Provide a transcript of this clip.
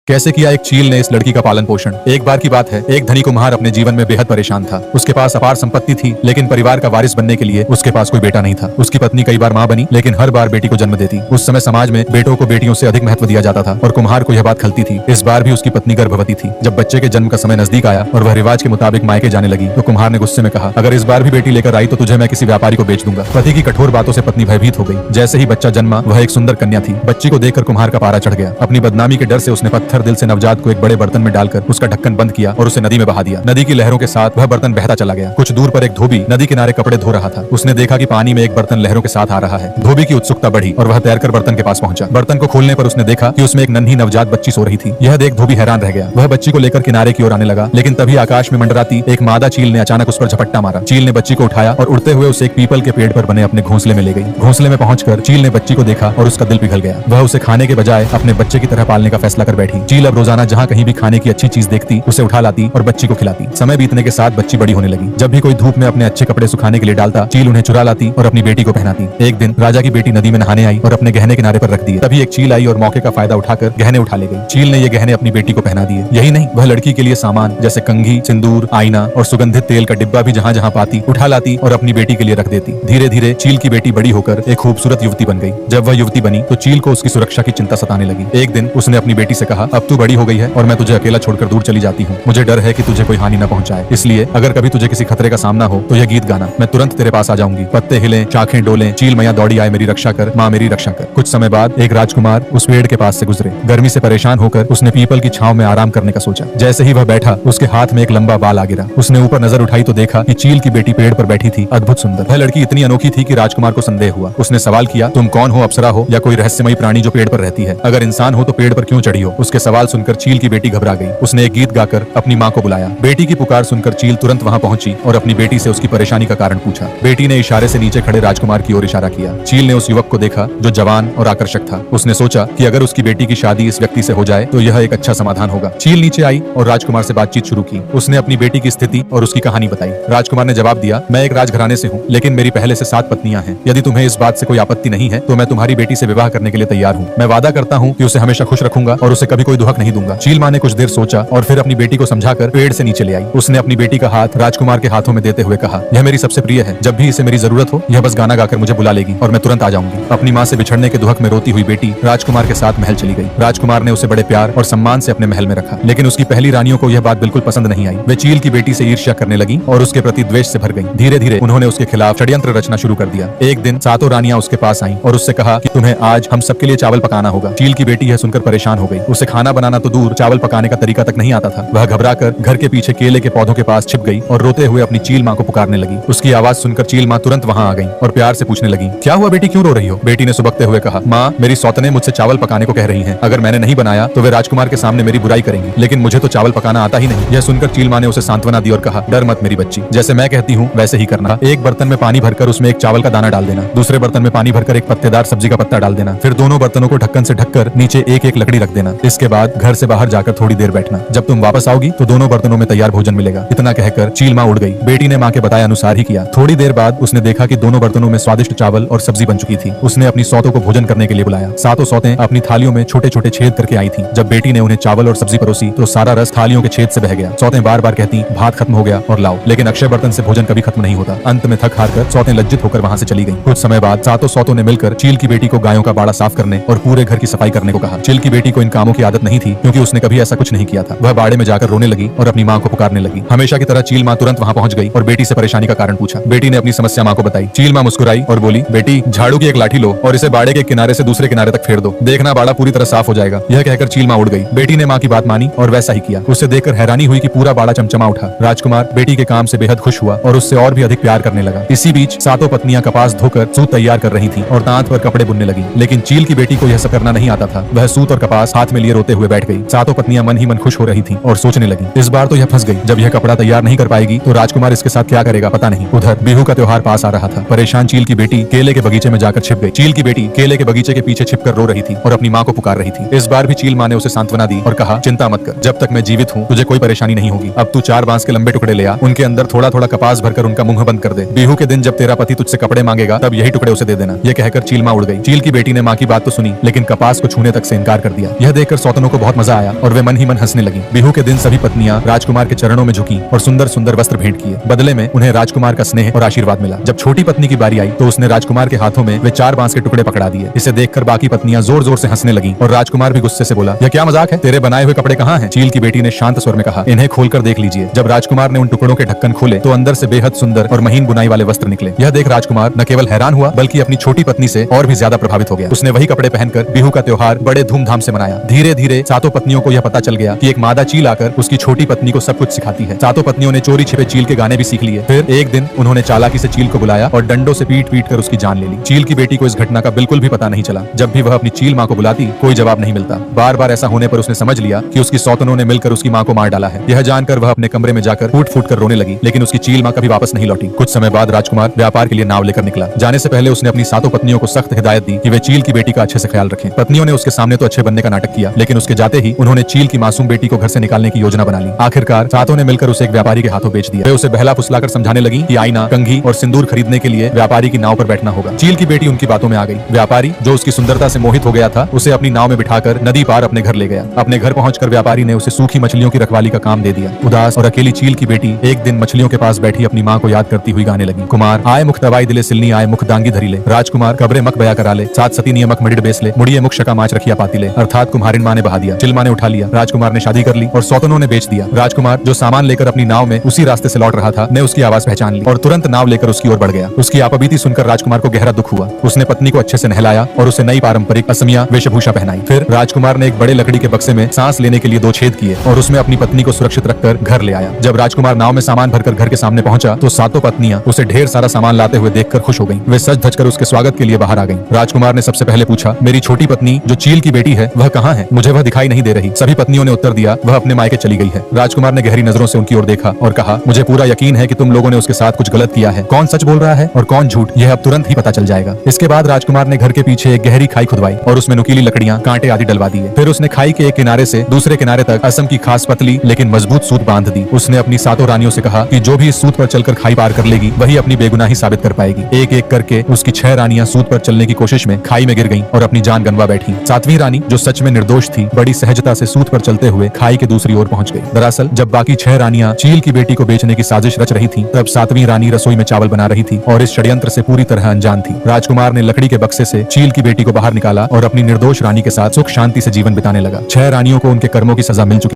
कैसे किया एक चील ने इस लड़की का पालन पोषण। एक बार की बात है, एक धनी कुम्हार अपने जीवन में बेहद परेशान था। उसके पास अपार संपत्ति थी, लेकिन परिवार का वारिस बनने के लिए उसके पास कोई बेटा नहीं था। उसकी पत्नी कई बार मां बनी, लेकिन हर बार बेटी को जन्म देती। उस समय समाज में बेटों को बेटियों से अधिक महत्व दिया जाता था और कुम्हार को यह बात खलती थी। इस बार भी उसकी पत्नी गर्भवती थी। जब बच्चे के जन्म का समय नजदीक आया और वह रिवाज के मुताबिक मायके जाने लगी, तो कुम्हार ने गुस्से में कहा, अगर इस बार भी बेटी लेकर आई तो तुझे मैं किसी व्यापारी को बेच दूंगा। पति की कठोर बातों से पत्नी भयभीत हो गई। जैसे ही बच्चा जन्मा, वह एक सुंदर कन्या थी। बच्ची को देखकर कुम्हार का पारा चढ़ गया। अपनी बदनामी के डर से उसने पत्थर दिल से नवजात को एक बड़े बर्तन में डालकर उसका ढक्कन बंद किया और उसे नदी में बहा दिया। नदी की लहरों के साथ वह बर्तन बहता चला गया। कुछ दूर पर एक धोबी नदी किनारे कपड़े धो रहा था। उसने देखा कि पानी में एक बर्तन लहरों के साथ आ रहा है। धोबी की उत्सुकता बढ़ी और वह तैरकर बर्तन के पास पहुंचा। बर्तन को खोलने पर उसने देखा कि उसमें एक नन्ही नवजात बच्ची सो रही थी। यह देख धोबी हैरान रह गया। वह बच्ची को लेकर किनारे की ओर आने लगा, लेकिन तभी आकाश में मंडराती एक मादा चील ने अचानक उस पर झपट्टा मारा। चील ने बच्ची को उठाया और उड़ते हुए उसे एक पीपल के पेड़ पर बने अपने घोंसले में ले गई। घोंसले में पहुंचकर चील ने बच्ची को देखा और उसका दिल पिघल गया। वह उसे खाने के बजाय अपने बच्चे की तरह पालने का फैसला कर बैठी। चील अब रोजाना जहाँ कहीं भी खाने की अच्छी चीज देखती, उसे उठा लाती और बच्ची को खिलाती। समय बीतने के साथ बच्ची बड़ी होने लगी। जब भी कोई धूप में अपने अच्छे कपड़े सुखाने के लिए डालता, चील उन्हें चुरा लाती और अपनी बेटी को पहनाती। एक दिन राजा की बेटी नदी में नहाने आई और अपने गहने किनारे पर रख दिए। तभी एक चील आई और मौके का फायदा उठाकर गहने उठा ले गई। चील ने ये गहने अपनी बेटी को पहना दिए। यही नहीं, वह लड़की के लिए सामान जैसे कंघी, सिंदूर, आईना और सुगंधित तेल का डिब्बा भी जहाँ जहाँ पाती उठा लाती और अपनी बेटी के लिए रख देती। धीरे धीरे चील की बेटी बड़ी होकर एक खूबसूरत युवती बन गई। जब वह युवती बनी तो चील को उसकी सुरक्षा की चिंता सताने लगी। एक दिन उसने अपनी बेटी से कहा, अब तू बड़ी हो गई है और मैं तुझे अकेला छोड़कर दूर चली जाती हूँ। मुझे डर है कि तुझे कोई हानि न पहुंचाए, इसलिए अगर कभी तुझे किसी खतरे का सामना हो तो यह गीत गाना। मैं तुरंत तेरे पास आ जाऊंगी। पत्ते हिले, शाखें डोले, चील मैया दौड़ी आए, मेरी रक्षा कर माँ, मेरी रक्षा कर। कुछ समय बाद एक राजकुमार उस पेड़ के पास से गुजरे। गर्मी से परेशान होकर उसने पीपल की छांव में आराम करने का सोचा। जैसे ही वह बैठा, उसके हाथ में एक लंबा बाल आ गिरा। उसने ऊपर नजर उठाई तो देखा कि चील की बेटी पेड़ पर बैठी थी। अद्भुत सुंदर। वह लड़की इतनी अनोखी थी कि राजकुमार को संदेह हुआ। उसने सवाल किया, तुम कौन हो, अप्सरा हो या कोई रहस्यमयी प्राणी जो पेड़ पर रहती है? अगर इंसान हो तो पेड़ पर क्यों चढ़ी हो? उसके सवाल सुनकर चील की बेटी घबरा गई। उसने एक गीत गाकर अपनी माँ को बुलाया। बेटी की पुकार सुनकर चील तुरंत वहां पहुंची और अपनी बेटी से उसकी परेशानी का कारण पूछा। बेटी ने इशारे से नीचे खड़े राजकुमार की ओर इशारा किया। चील ने उस युवक को देखा जो जवान और आकर्षक था। उसने सोचा कि अगर उसकी बेटी की शादी इस व्यक्ति से हो जाए तो यह एक अच्छा समाधान होगा। चील नीचे आई और राजकुमार से बातचीत शुरू की। उसने अपनी बेटी की स्थिति और उसकी कहानी बताई। राजकुमार ने जवाब दिया, मैं एक राजघराने से हूँ, लेकिन मेरी पहले से 7 पत्नियां हैं। यदि तुम्हें इस बात से कोई आपत्ति नहीं है तो मैं तुम्हारी बेटी से विवाह करने के लिए तैयार हूँ। मैं वादा करता हूँ कि उसे हमेशा खुश रखूंगा और उसे कभी कोई दुहक नहीं दूंगा। चील माँ ने कुछ देर सोचा और फिर अपनी बेटी को समझाकर पेड़ से नीचे ले आई। उसने अपनी बेटी का हाथ राजकुमार के हाथों में देते हुए कहा, यह मेरी सबसे प्रिय है। जब भी इसे मेरी जरूरत हो, यह बस गाना गाकर मुझे बुला लेगी और मैं तुरंत आ जाऊंगी। अपनी माँ से बिछड़ने के दुहक में रोती हुई बेटी राजकुमार के साथ महल चली गई। राजकुमार ने उसे बड़े प्यार और सम्मान से अपने महल में रखा, लेकिन उसकी पहली रानियों को यह बात बिल्कुल पसंद नहीं आई। वे चील की बेटी से ईर्ष्या करने लगी और उसके प्रति द्वेष से भर गई। धीरे धीरे उन्होंने उसके खिलाफ षड्यंत्र रचना शुरू कर दिया। एक दिन 7 रानियां उसके पास आईं और उससे कहा कि तुम्हें आज हम सबके लिए चावल पकाना होगा। चील की बेटी यह सुनकर परेशान हो गई। उसे खाना बनाना तो दूर, चावल पकाने का तरीका तक नहीं आता था। वह घबराकर घर के पीछे केले के पौधों के पास छिप गई और रोते हुए अपनी चील माँ को पुकारने लगी। उसकी आवाज सुनकर चील माँ तुरंत वहाँ आ गई और प्यार से पूछने लगी, क्या हुआ बेटी, क्यों रो रही हो? बेटी ने सुबकते हुए कहा, माँ, मेरी सौतने मुझसे चावल पकाने को कह रही हैं। अगर मैंने नहीं बनाया तो वे राजकुमार के सामने मेरी बुराई करेंगी, लेकिन मुझे तो चावल पकाना आता ही नहीं। यह सुनकर चील माँ ने उसे सांत्वना दी और कहा, डर मत मेरी बच्ची, जैसे मैं कहती हूँ वैसे ही करना। एक बर्तन में पानी भरकर उसमें एक चावल का दाना डाल देना। दूसरे बर्तन में पानी भरकर एक पत्तेदार सब्जी का पत्ता डाल देना। फिर दोनों बर्तनों को ढक्कन से ढककर नीचे एक एक लकड़ी रख देना। इसके बाद घर से बाहर जाकर थोड़ी देर बैठना। जब तुम वापस आओगी तो दोनों बर्तनों में तैयार भोजन मिलेगा। इतना कहकर चील माँ उड़ गई। बेटी ने माँ के बताए अनुसार ही किया। थोड़ी देर बाद उसने देखा कि दोनों बर्तनों में स्वादिष्ट चावल और सब्जी बन चुकी थी। उसने अपनी सौतों को भोजन करने के लिए बुलाया। 7 सौतें अपनी थालियों में छोटे छोटे छेद करके आई थी। जब बेटी ने उन्हें चावल और सब्जी परोसी तो सारा रस थालियों के छेद से बह गया। सौतें बार बार कहती, भात खत्म हो गया और लाओ, लेकिन अक्षय बर्तन से भोजन कभी खत्म नहीं होता। अंत में थक हार कर सौतें लज्जित होकर वहां से चली गईं। कुछ समय बाद 7 सौतों ने मिलकर चील की बेटी को गायों का बाड़ा साफ करने और पूरे घर की सफाई करने को कहा। चील की बेटी को इन कामों की आदत नहीं थी, क्योंकि उसने कभी ऐसा कुछ नहीं किया था। वह बाड़े में जाकर रोने लगी और अपनी माँ को पुकारने लगी। हमेशा की तरह चील माँ तुरंत वहाँ पहुंच गई और बेटी से परेशानी का कारण पूछा। बेटी ने अपनी समस्या माँ को बताई। चील माँ मुस्कुराई और बोली, बेटी, झाड़ू की एक लाठी लो और इसे बाड़े के किनारे से दूसरे किनारे तक फेर दो, देखना बाड़ा पूरी तरह साफ हो जाएगा। यह कहकर चील माँ उड़ गई। बेटी ने माँ की बात मानी और वैसा ही किया। उसे देखकर हैरानी हुई कि पूरा बाड़ा चमचमा उठा। राजकुमार बेटी के काम से बेहद खुश हुआ और उससे और भी अधिक प्यार करने लगा। इसी बीच 7 पत्नियां कपास धोकर सूत तैयार कर रही थीं और दांत पर कपड़े बुनने लगी, लेकिन चील की बेटी को यह सब करना नहीं आता था। वह सूत और कपास हाथ में लिए रोते हुए बैठ गई। 7 पत्नियां मन ही मन खुश हो रही थीं और सोचने लगी, इस बार तो यह फंस गई। जब यह कपड़ा तैयार नहीं कर पाएगी तो राजकुमार इसके साथ क्या करेगा पता नहीं। उधर बिहू का त्योहार पास आ रहा था। परेशान चील की बेटी केले के बगीचे में जाकर छिप गई। चील की बेटी केले के बगीचे के पीछे छिपकर रो रही थी और अपनी माँ को पुकार रही थी। इस बार भी चील माँ ने उसे सांत्वना दी और कहा, चिंता मत कर, जब तक मैं जीवित हूँ तुझे कोई परेशानी नहीं होगी। अब तू 4 बांस के लंबे टुकड़े ले आ, उनके अंदर थोड़ा थोड़ा कपास भरकर उनका मुंह बंद कर दे। बिहू के दिन जब तेरा पति तुझसे कपड़े मांगेगा तब यही टुकड़े उसे दे देना। यह कहकर चील माँ उड़ गई। चील की बेटी ने माँ की बात तो सुनी, लेकिन कपास को छूने तक से इनकार कर दिया। यह देखकर सौतनों को बहुत मजा आया और वे मन ही मन हंसने लगी। बिहू के दिन सभी पत्नियां राजकुमार के चरणों में झुकी और सुंदर सुंदर वस्त्र भेंट किए। बदले में उन्हें राजकुमार का स्नेह और आशीर्वाद मिला। जब छोटी पत्नी की बारी आई तो उसने राजकुमार के हाथों में वे 4 बांस के टुकड़े पकड़ा दिए। इसे देखकर बाकी पत्नियां जोर जोर से हंसने लगी और राजकुमार भी गुस्से से बोला, यह क्या मजाक है? तेरे बनाए हुए कपड़े कहाँ हैं? चील की बेटी ने शांत स्वर में कहा, इन्हें खोलकर देख लीजिए। जब राजकुमार ने उन टुकड़ों के ढक्कन खोले तो अंदर से बेहद सुंदर और महीन बुनाई वाले वस्त्र निकले। यह देख राजकुमार न केवल हैरान हुआ बल्कि अपनी छोटी पत्नी से और भी ज्यादा प्रभावित हो गया। उसने वही कपड़े पहनकर बिहू का त्योहार बड़े धूमधाम से मनाया। धीरे धीरे सातों पत्नियों को यह पता चल गया कि एक मादा चील आकर उसकी छोटी पत्नी को सब कुछ सिखाती है। सातों पत्नियों ने चोरी छिपे चील के गाने भी सीख लिए। फिर एक दिन उन्होंने चालाकी से चील को बुलाया और डंडों से पीट पीट कर उसकी जान ले ली। चील की बेटी को इस घटना का बिल्कुल भी पता नहीं चला। जब भी वह अपनी चील माँ को बुलाती कोई जवाब नहीं मिलता। बार बार ऐसा होने पर उसने समझ लिया कि उसकी सौतनों ने मिलकर उसकी माँ को मार डाला है। यह जानकर वह अपने कमरे में जाकर फूट फूट कर रोने लगी, लेकिन उसकी चील माँ कभी वापस नहीं लौटी। कुछ समय बाद राजकुमार व्यापार के लिए नाव लेकर निकला। जाने से पहले उसने अपनी सातों पत्नियों को सख्त हिदायत दी कि वे चील की बेटी का अच्छे से ख्याल रखें। पत्नियों ने उसके सामने तो अच्छे बनने का नाटक किया, लेकिन उसके जाते ही उन्होंने चील की मासूम बेटी को घर से निकालने की योजना बना ली। आखिरकार सातों ने मिलकर उसे एक व्यापारी के हाथों बेच दिया। वे उसे बहला फुसलाकर समझाने लगी कि आईना, कंघी और सिंदूर खरीदने के लिए व्यापारी की नाव पर बैठना होगा। चील की बेटी उनकी बातों में आ गई। व्यापारी, जो उसकी सुंदरता से मोहित हो गया था, उसे अपनी नाव में बिठाकर नदी पार अपने घर ले गया। अपने घर पहुंचकर व्यापारी ने उसे सूखी मछलियों की रखवाली का काम दे दिया। उदास और अकेली चील की बेटी एक दिन मछलियों के पास बैठी अपनी माँ को याद करती हुई गाने लगी। कुमार आए मुख दवाई दिले सिलनी आए मुख दांगी धरी ले, राजकुमार कब्रे मक बया करा ले, सात सती नियमक मिडिड बेस ले, मुड़िए मुख शका माच रखिया पाती ले। अर्थात कुम्हारिन माँ ने बहा दिया, चिल माँ ने उठा लिया, राजकुमार ने शादी कर ली और सौतनों ने बेच दिया। राजकुमार, जो सामान लेकर अपनी नाव में उसी रास्ते से लौट रहा था, ने उसकी आवाज पहचान ली और तुरंत नाव लेकर उसकी ओर बढ़ गया। उसकी आपबीती सुनकर राजकुमार को गहरा दुख हुआ। उसने पत्नी को अच्छे से नहलाया और उसे नई पारंपरिक असमिया वेशभूषा पहनाई। फिर राजकुमार ने एक बड़े लकड़ी के बक्से में सांस लेने के लिए 2 छेद किए और उसमें अपनी पत्नी को सुरक्षित रखकर घर ले आया। जब राजकुमार नाव में सामान भरकर घर के सामने पहुंचा तो सातों पत्नियां उसे ढेर सारा सामान लाते हुए देखकर खुश हो गईं। वे सज धज कर उसके स्वागत के लिए बाहर आ गईं। राजकुमार ने सबसे पहले पूछा, मेरी छोटी पत्नी जो चील की बेटी है वह कहाँ है? मुझे वह दिखाई नहीं दे रही। सभी पत्नियों ने उत्तर दिया, वह अपने मायके चली गई है। राजकुमार ने गहरी नजरों से उनकी ओर देखा और कहा, मुझे पूरा यकीन है कि तुम लोगों ने उसके साथ कुछ गलत किया है। कौन सच बोल रहा है और कौन झूठ, यह अब तुरंत ही पता चल जाएगा। इसके बाद राजकुमार ने घर के पीछे एक गहरी खाई खुदवाई और उसमें नुकीली लकड़ियां, कांटे आदि डलवा दिए। फिर उसने खाई के एक किनारे से दूसरे किनारे तक असम की खास पतली लेकिन मजबूत सूत बांध दी। उसने अपनी सातों रानियों से कहा कि जो भी इस सूत पर चलकर खाई पार कर लेगी वही अपनी बेगुनाही साबित कर पाएगी। एक एक करके उसकी 6 रानियां सूत पर चलने की कोशिश में खाई में गिर गईं और अपनी जान गंवा बैठी। 7वीं रानी, जो सच में निर्दोष थी, बड़ी सहजता से सूत पर चलते हुए खाई के दूसरी ओर पहुंच गई। दरअसल जब बाकी 6 रानियां चील की बेटी को बेचने की साजिश रच रही थीं, तब 7वीं रानी रसोई में चावल बना रही थी और इस षड्यंत्र से पूरी तरह अनजान थी। राजकुमार ने लकड़ी के बक्से से चील की बेटी को बाहर निकाला और अपनी निर्दोष रानी के साथ सुख शांति से जीवन बिताने लगा। 6 रानियों को उनके कर्मों की सजा मिल चुकी